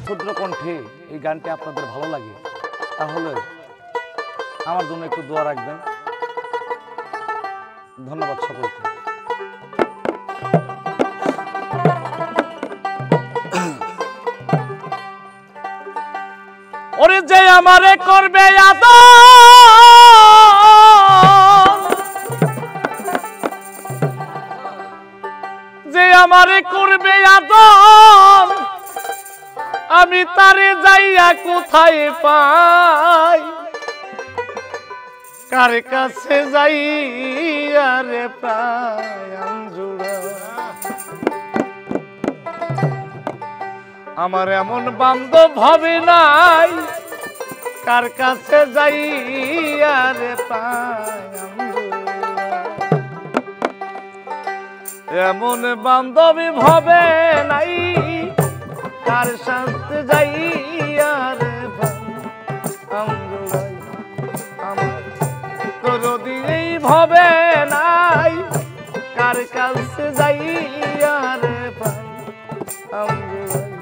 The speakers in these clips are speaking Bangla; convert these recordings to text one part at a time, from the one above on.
ক্ষুদ্র কণ্ঠে এই গানটি আপনাদের ভালো লাগে তাহলে আমার জন্য একটু দোয়া রাখবেন। ধন্যবাদ সকলকে। ওরে যে আমারে করবে আদর, যে আমারে করবে আদর, আমি তারে যাইয়া কোথায় পাই, কার কাছে যাইয়া রে প্রাণ জুড়া। আমার এমন বান্ধব হবে নাই, কার কাছে যাইয়া রে প্রাণ জুড়া। এমন বান্ধবী ভবে নাই, কার সাথে যাইয়া রে প্রাণ জুড়াই। আমার দরদি এই ভবে নাই, কার কাছে যাইয়া রে প্রাণ জুড়াই।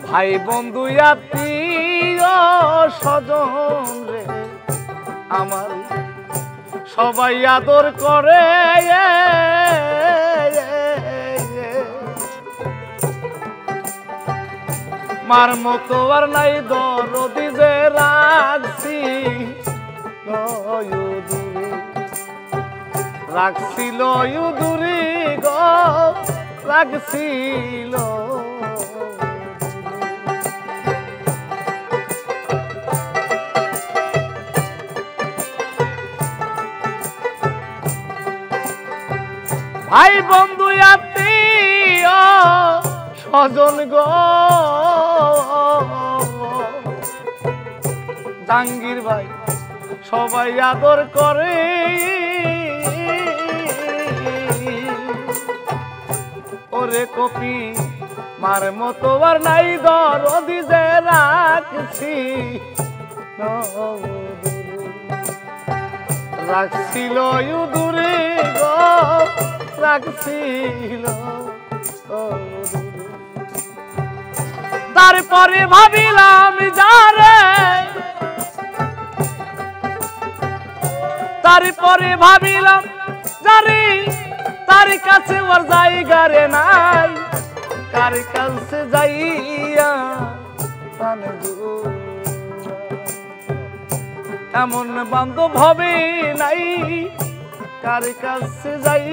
ভাই বন্ধু আত্মীয় স্বজন রে আমার সবাই আদর করে, মার মতো আর নাই দরদি যে রাখছি রাখছিল দূরে গো রাখছিল। ভাই বন্ধু আত্মীয় স্বজন গো জাহাঙ্গীর ভাই সবাই আদর করে, ওরে কপি মার মতো আর নাই দরদি যে রাখছি রাখছিল দূরে গো রাখছিল। তারপরে ভাবিলাম যারে, তারপরে ভাবিলাম যারে, তার কাছে ওর জায়গা রে নাই, কার কাছে যাইয়া এমন বান্ধব হবে নাই, কার কাছে যাই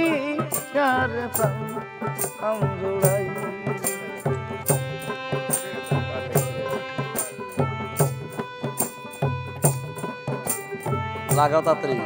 কার প্রাণ জুড়াই। লাগাও তাড়াতাড়ি।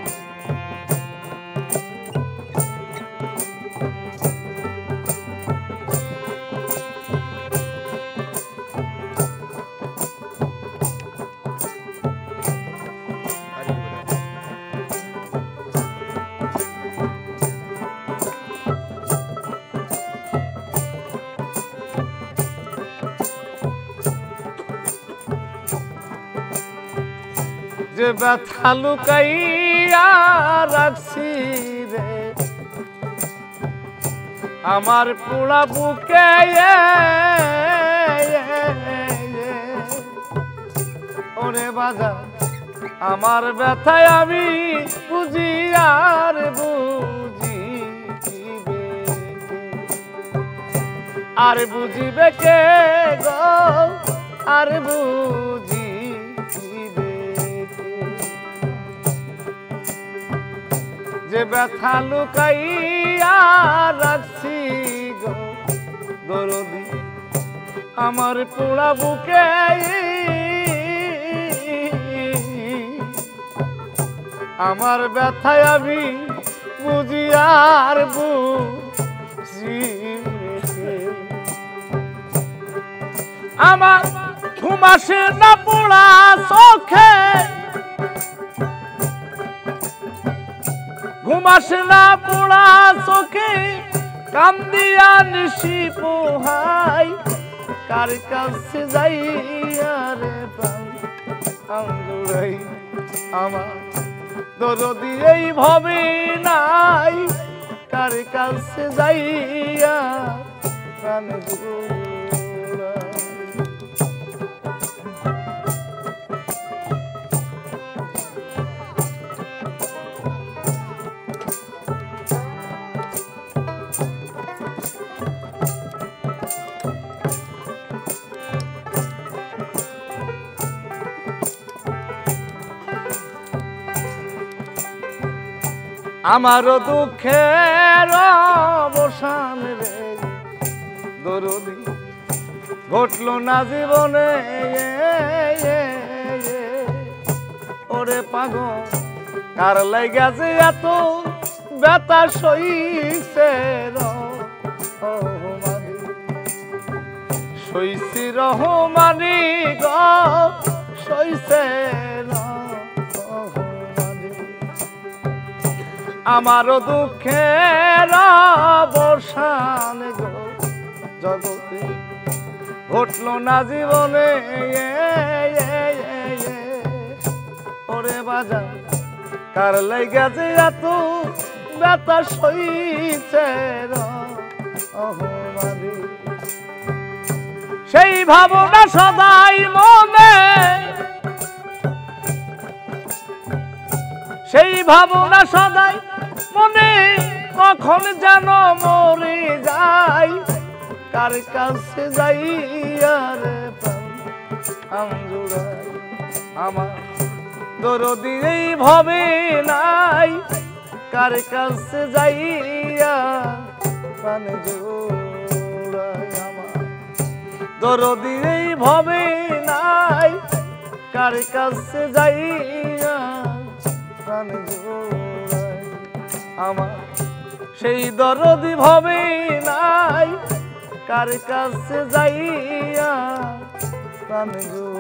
যে ব্যথা লুকাইয়া রাখছি রে আমার পোড়া বুকে, ওরে বাজার আমার ব্যথায় আমি বুঝি আর বুঝিবে, আর বুঝিবে কে গো আর বুঝি। যে ব্যথা লুকাইয়া রাখছি গো দরদি আমার পোড়া বুকে, আমার ব্যথায় আমি বুঝি আর বুঝি। আমার ঘুম আসে না পোড়া চোখে, ঘুম আসে না পোড়া চোখে, কান্দিয়া নিশি পোহাই, কার কাছে যাইয়া রে প্রাণ আঞ্জুরাই আমার দরদি এই ভবে নাই কার কাছে যাইয়া প্রাণ জুড়াই আমার দুঃখের অবসান রে দরদি ঘটল না জীবনে ওরে পাগল কার লাইগাছে এত ব্যথা সইছে রহমানি সইছি রহমানি গ সইছে আমার দুঃখের অবসান গো জগতে ঘটল না জীবনে ওরে বাজার কার লাইগাছে এত ব্যথা সইছে রহমানি সেই ভাবনা সদাই মনে সেই ভাবনা সদাই মনে কখন যেন মরে যাই কার কাছে যাইয়া রে প্রাণ আঞ্জুরাই আমার দরদি এই ভবে নাই কার কাছে যাইয়া প্রাণ জুড়াই আমার দরদি এই ভবে নাই কার কাছে যাইয়া প্রাণ জোড়াই আমার সেই দরদি ভবে নাই কার কাছে যাইয়া প্রাণ জোড়াই